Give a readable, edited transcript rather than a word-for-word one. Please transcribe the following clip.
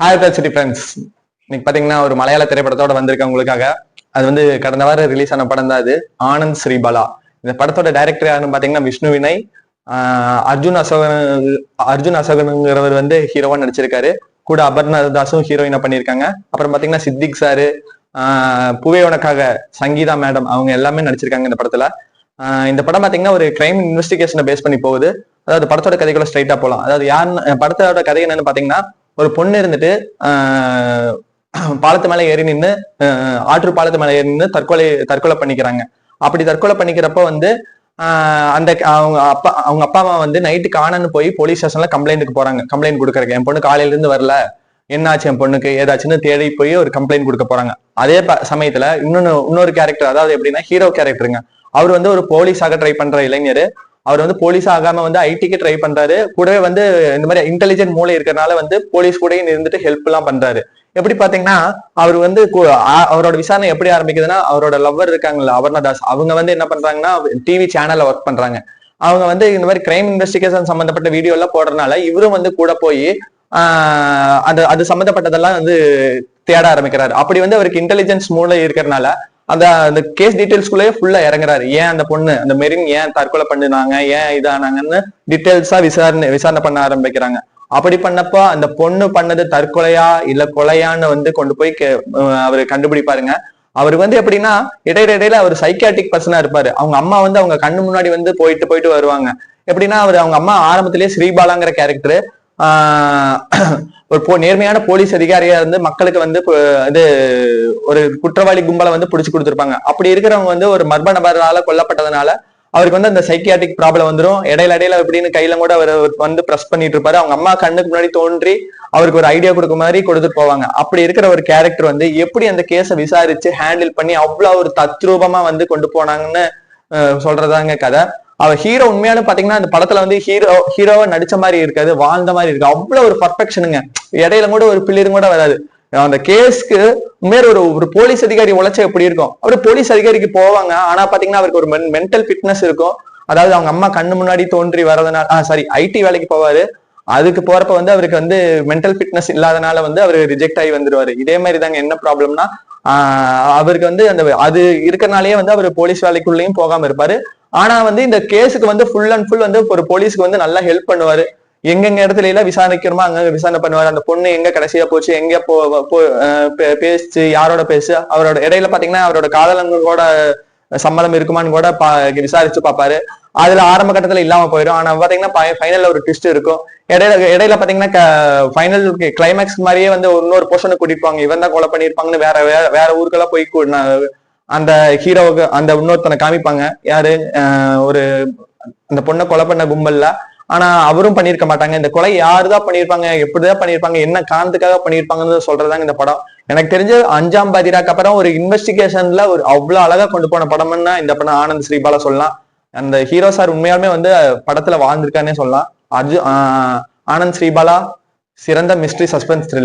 Hi பேச்சுரி friends. இன்னைக்கு பாத்தீங்கன்னா ஒரு மலையாள திரைப்படத்தோட வந்திருக்கேன் உங்களுக்காக. அது வந்து கடந்த வாரம் ரிலீஸ் ஆன படம் தான் அது, ஆனந்த் ஸ்ரீபாலா. இந்த படத்தோட டைரக்டர் யாருன்னு பாத்தீங்கன்னா விஷ்ணு வினய். அர்ஜுன் அசோகனுங்கிறவர் வந்து ஹீரோவா நடிச்சிருக்காரு. கூட அபர்ணா தாஸும் ஹீரோயினா பண்ணியிருக்காங்க. அப்புறம் பாத்தீங்கன்னா சித்திக் சாரு, பூவே உனக்காக சங்கீதா மேடம், அவங்க எல்லாமே நடிச்சிருக்காங்க இந்த படத்துல. இந்த படம் பாத்தீங்கன்னா ஒரு கிரைம் இன்வெஸ்டிகேஷனை பேஸ் பண்ணி போகுது. அதாவது படத்தோட கதைக்குள்ள ஸ்ட்ரைட்டா போலாம். அதாவது யாருன்னு படத்தோட கதை என்னன்னு பாத்தீங்கன்னா, ஒரு பொண்ணு இருந்துட்டு பாலத்து மேல ஏறி நின்று, ஆற்று பாலத்து மேல ஏறி நின்று தற்கொலை பண்ணிக்கிறாங்க. அப்படி தற்கொலை பண்ணிக்கிறப்ப வந்து அந்த அவங்க அப்பா அம்மா வந்து நைட்டு காணன்னு போய் போலீஸ் ஸ்டேஷன்ல கம்ப்ளைண்ட்டுக்கு போறாங்க. கம்ப்ளைண்ட் கொடுக்கறக்கு, என் பொண்ணு காலையில இருந்து வரல, என்னாச்சு என் பொண்ணுக்கு ஏதாச்சுன்னு தேடி போய் ஒரு கம்ப்ளைண்ட் கொடுக்க போறாங்க. அதே சமயத்துல இன்னொரு கேரக்டர், அதாவது எப்படின்னா ஹீரோ கேரக்டருங்க. அவர் வந்து ஒரு போலீஸாக ட்ரை பண்ற இளைஞர். அவர் வந்து போலீஸ் ஆகாம வந்து ஐடிக்கு ட்ரை பண்றாரு. கூடவே வந்து இந்த மாதிரி இன்டெலிஜென்ட் மூளை இருக்கிறனால வந்து போலீஸ் கூட இருந்துட்டு ஹெல்ப் எல்லாம் பண்றாரு. எப்படி பாத்தீங்கன்னா, அவர் வந்து அவரோட விசாரணை எப்படி ஆரம்பிக்குதுன்னா, அவரோட லவ்வர் இருக்காங்கல்ல அபர்ணா தாஸ், அவங்க வந்து என்ன பண்றாங்கன்னா டிவி சேனல்ல ஒர்க் பண்றாங்க. அவங்க வந்து இந்த மாதிரி கிரைம் இன்வெஸ்டிகேஷன் சம்பந்தப்பட்ட வீடியோ எல்லாம் போடுறதுனால இவரும் வந்து கூட போய் அது சம்பந்தப்பட்டதெல்லாம் வந்து தேட ஆரம்பிக்கிறாரு. அப்படி வந்து அவருக்கு இன்டெலிஜென்ஸ் மூளை இருக்கிறதுனால அந்த கேஸ் டீடைல்ஸ்குள்ளேயே ஃபுல்லா இறங்குறாரு. ஏன் அந்த பொண்ணு, அந்த மெரின் ஏன் தற்கொலை பண்ணினாங்க, ஏன் இதானாங்கன்னு டீடைல்ஸா விசாரணை பண்ண ஆரம்பிக்கிறாங்க. அப்படி பண்ணப்போ அந்த பொண்ணு பண்ணது தற்கொலையா இல்ல கொலையான்னு வந்து கொண்டு போய் அவரு கண்டுபிடிப்பாருங்க. அவர் வந்து எப்படின்னா இடையில அவர் சைக்கியாட்டிக் பர்சனா இருப்பாரு. அவங்க அம்மா வந்து அவங்க கண்ணு முன்னாடி வந்து போயிட்டு வருவாங்க. எப்படின்னா அவங்க அம்மா ஆரம்பத்திலேயே ஸ்ரீபாலாங்கிற கேரக்டர் ஒரு நேர்மையான போலீஸ் அதிகாரியா இருந்து மக்களுக்கு வந்து இது ஒரு குற்றவாளி கும்பலை வந்து புடிச்சு கொடுத்துருப்பாங்க. அப்படி இருக்கிறவங்க வந்து ஒரு மர்ம நபரால கொல்லப்பட்டதுனால அவருக்கு வந்து அந்த சைக்கியாட்டிக் ப்ராப்ளம் வந்துடும். இடையில எப்படின்னு கையில கூட அவர் வந்து பிரஸ் பண்ணிட்டு இருப்பாரு. அவங்க அம்மா கண்ணுக்கு முன்னாடி தோன்றி அவருக்கு ஒரு ஐடியா கொடுக்க மாதிரி கொடுத்துட்டு போவாங்க. அப்படி இருக்கிற ஒரு கேரக்டர் வந்து எப்படி அந்த கேஸை விசாரிச்சு ஹேண்டில் பண்ணி அவ்வளவு ஒரு தத்ரூபமா வந்து கொண்டு போனாங்கன்னு சொல்றதாங்க கதை. அவர் ஹீரோ உண்மையான பாத்தீங்கன்னா அந்த படத்துல வந்து ஹீரோவா நடிச்ச மாதிரி இருக்காது, வாழ்ந்த மாதிரி இருக்கு. அவ்வளவு ஒரு பர்ஃபெக்ஷனுங்க. இடையில கூட ஒரு பிள்ளைரும் கூட வராது. அந்த கேஸ்க்கு உண்மையான ஒரு போலீஸ் அதிகாரி உழைச்சா எப்படி இருக்கும். அவரு போலீஸ் அதிகாரிக்கு போவாங்க, ஆனா பாத்தீங்கன்னா அவருக்கு ஒரு மென்டல் ஃபிட்னஸ் இருக்கும். அதாவது அவங்க அம்மா கண்ணு முன்னாடி தோன்றி வரதுனால ஐடி வேலைக்கு போவாரு. அதுக்கு போறப்ப வந்து அவருக்கு வந்து மென்டல் ஃபிட்னஸ் இல்லாதனால வந்து அவரு ரிஜெக்ட் ஆகி வந்துருவாரு. இதே மாதிரி தாங்க என்ன ப்ராப்ளம்னா, அவருக்கு வந்து அது இருக்கனாலேயே வந்து அவர் போலீஸ் வேலைக்குள்ளேயும் போகாம இருப்பாரு. ஆனா வந்து இந்த கேஸுக்கு வந்து ஃபுல் அண்ட் ஃபுல் வந்து ஒரு போலீஸ்க்கு வந்து நல்லா ஹெல்ப் பண்ணுவாரு. எங்கெங்க இடத்துல எல்லாம் விசாரிக்கணுமோ அங்க விசாரணை பண்ணுவாரு. அந்த பொண்ணு எங்க கடைசியா போச்சு, எங்க பேசுச்சு, யாரோட பேசு, அவரோட இடையில பாத்தீங்கன்னா அவரோட காதலங்களோட சம்மதம் இருக்குமான்னு கூட விசாரிச்சு பார்ப்பாரு. அதுல ஆரம்ப கட்டத்துல இல்லாம போயிடும். ஆனா பாத்தீங்கன்னா ஃபைனல்ல ஒரு ட்விஸ்ட் இருக்கும். இடையில பாத்தீங்கன்னா ஃபைனல் கிளைமேக்ஸ் மாதிரியே வந்து இன்னொரு போர்ஷனை கூட்டிட்டு போவாங்க. இவன் தான் கொலை பண்ணிருப்பாங்கன்னு வேற ஊருக்கெல்லாம் போய் அந்த ஹீரோவுக்கு அந்த இன்னொருத்தனை காமிப்பாங்க. யாரு ஒரு அந்த பொண்ணை கொலை பண்ண கும்பல்ல. ஆனா அவரும் பண்ணிருக்க மாட்டாங்க. இந்த கொலை யாருதான் பண்ணிருப்பாங்க, எப்படிதான் பண்ணிருப்பாங்க, என்ன காரணத்துக்காக பண்ணிருப்பாங்கன்னு சொல்றதாங்க இந்த படம். எனக்கு தெரிஞ்ச 5ஆம் பாதிராக்கு அப்புறம் ஒரு இன்வெஸ்டிகேஷன்ல ஒரு அவ்வளவு அழகா கொண்டு போன படம்னா இந்த படம் ஆனந்த் ஸ்ரீபாலா சொல்லலாம். அந்த ஹீரோ சார் உண்மையாலுமே வந்து படத்துல வாழ்ந்திருக்கானே சொல்லலாம். ஆனந்த் ஸ்ரீபாலா சிறந்த மிஸ்ட்ரி சஸ்பென்ஸ் த்ரில்லர்.